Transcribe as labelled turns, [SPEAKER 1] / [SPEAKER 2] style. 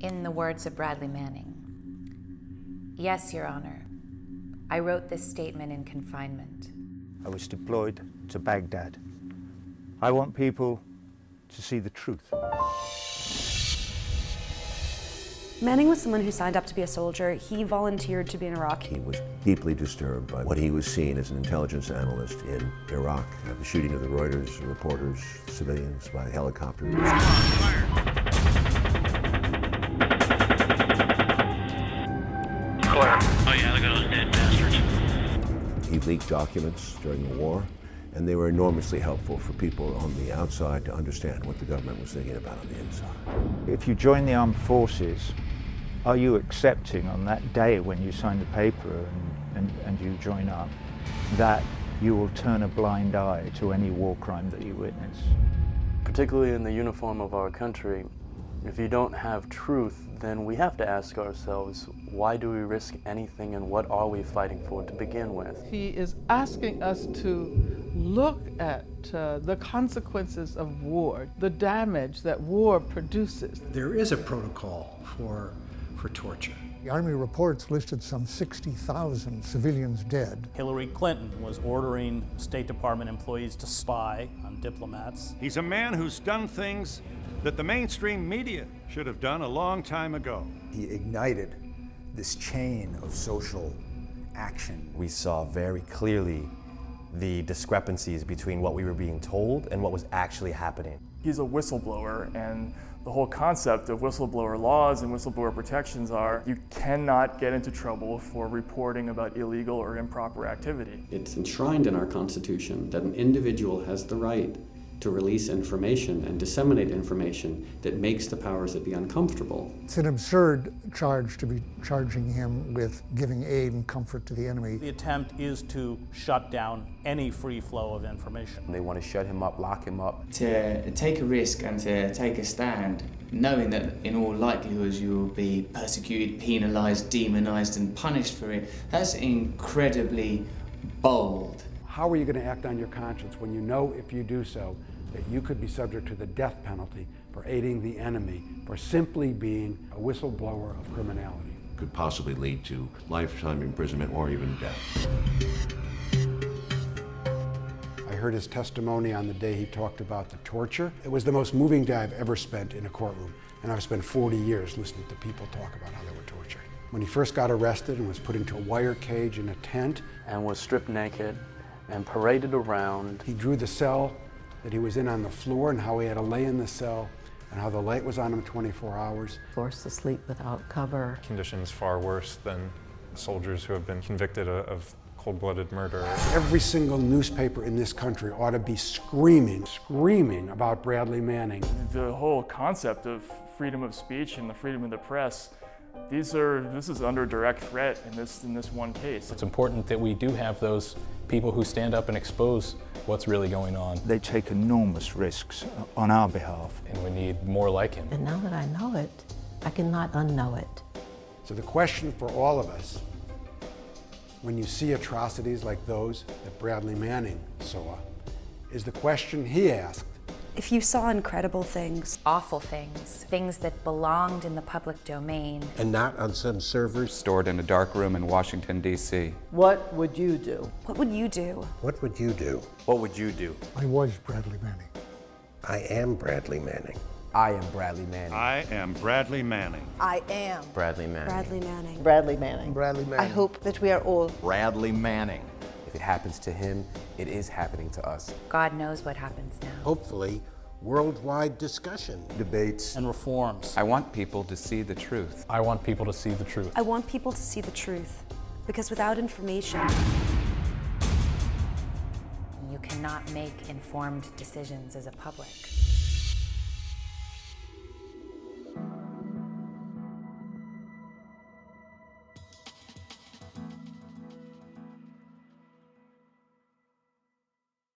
[SPEAKER 1] In the words of Bradley Manning, "Yes, Your Honor, I wrote this statement in confinement."
[SPEAKER 2] I was deployed to Baghdad. I want people to see the truth.
[SPEAKER 3] Manning was someone who signed up to be a soldier. He volunteered to be in Iraq.
[SPEAKER 4] He was deeply disturbed by what he was seeing as an intelligence analyst in Iraq, the shooting of the Reuters reporters, civilians by helicopter.
[SPEAKER 5] Clear. Oh yeah, look at those dead bastards.
[SPEAKER 4] He leaked documents during the war, and they were enormously helpful for people on the outside to understand what the government was thinking about on the inside.
[SPEAKER 2] If you join the armed forces, are you accepting on that day when you sign the paper and you join up that you will turn a blind eye to any war crime that you witness?
[SPEAKER 6] Particularly in the uniform of our country, if you don't have truth, then we have to ask ourselves, why do we risk anything and what are we fighting for to begin with?
[SPEAKER 7] He is asking us to look at the consequences of war, the damage that war produces.
[SPEAKER 8] There is a protocol for torture.
[SPEAKER 9] The Army reports listed some 60,000 civilians dead.
[SPEAKER 10] Hillary Clinton was ordering State Department employees to spy on diplomats.
[SPEAKER 11] He's a man who's done things that the mainstream media should have done a long time ago.
[SPEAKER 12] He ignited this chain of social action.
[SPEAKER 13] We saw very clearly the discrepancies between what we were being told and what was actually happening.
[SPEAKER 14] He's a whistleblower, and the whole concept of whistleblower laws and whistleblower protections are you cannot get into trouble for reporting about illegal or improper activity.
[SPEAKER 15] It's enshrined in our Constitution that an individual has the right to release information and disseminate information that makes the powers that be uncomfortable.
[SPEAKER 9] It's an absurd charge to be charging him with giving aid and comfort to the enemy.
[SPEAKER 10] The attempt is to shut down any free flow of information.
[SPEAKER 16] They want to shut him up, lock him up.
[SPEAKER 17] To take a risk and to take a stand, knowing that in all likelihood you will be persecuted, penalized, demonized, and punished for it, that's incredibly bold.
[SPEAKER 8] How are you going to act on your conscience when you know if you do so that you could be subject to the death penalty for aiding the enemy, for simply being a whistleblower of criminality?
[SPEAKER 4] Could possibly lead to lifetime imprisonment or even death.
[SPEAKER 8] I heard his testimony on the day he talked about the torture. It was the most moving day I've ever spent in a courtroom, and I've spent 40 years listening to people talk about how they were tortured. When he first got arrested and was put into a wire cage in a tent
[SPEAKER 6] and was stripped naked and paraded around.
[SPEAKER 8] He drew the cell that he was in on the floor and how he had to lay in the cell and how the light was on him 24 hours.
[SPEAKER 18] Forced to sleep without cover.
[SPEAKER 19] Conditions far worse than soldiers who have been convicted of cold-blooded murder.
[SPEAKER 8] Every single newspaper in this country ought to be screaming about Bradley Manning.
[SPEAKER 14] The whole concept of freedom of speech and the freedom of the press, this is under direct threat in this one case.
[SPEAKER 20] It's important that we do have those people who stand up and expose what's really going on.
[SPEAKER 2] They take enormous risks on our behalf.
[SPEAKER 20] And we need more like him.
[SPEAKER 18] And now that I know it, I cannot unknow it.
[SPEAKER 8] So the question for all of us, when you see atrocities like those that Bradley Manning saw, is the question he asked.
[SPEAKER 3] If you saw incredible things,
[SPEAKER 1] awful things, things that belonged in the public domain,
[SPEAKER 4] and not on some servers
[SPEAKER 16] stored in a dark room in Washington, D.C.
[SPEAKER 18] What would you do?
[SPEAKER 3] What would you do?
[SPEAKER 4] What would you do?
[SPEAKER 13] What would you do?
[SPEAKER 9] I was Bradley Manning.
[SPEAKER 4] I am Bradley Manning.
[SPEAKER 16] I am Bradley Manning.
[SPEAKER 11] I am Bradley Manning.
[SPEAKER 18] I am
[SPEAKER 16] Bradley Manning.
[SPEAKER 3] Bradley Manning.
[SPEAKER 18] Bradley Manning.
[SPEAKER 12] Bradley Manning.
[SPEAKER 18] I hope that we are all
[SPEAKER 16] Bradley Manning. If it happens to him, it is happening to us.
[SPEAKER 1] God knows what happens now.
[SPEAKER 4] Hopefully, worldwide discussion, debates,
[SPEAKER 10] and reforms.
[SPEAKER 16] I want people to see the truth.
[SPEAKER 20] I want people to see the truth.
[SPEAKER 3] I want people to see the truth, because without information,
[SPEAKER 1] you cannot make informed decisions as a public.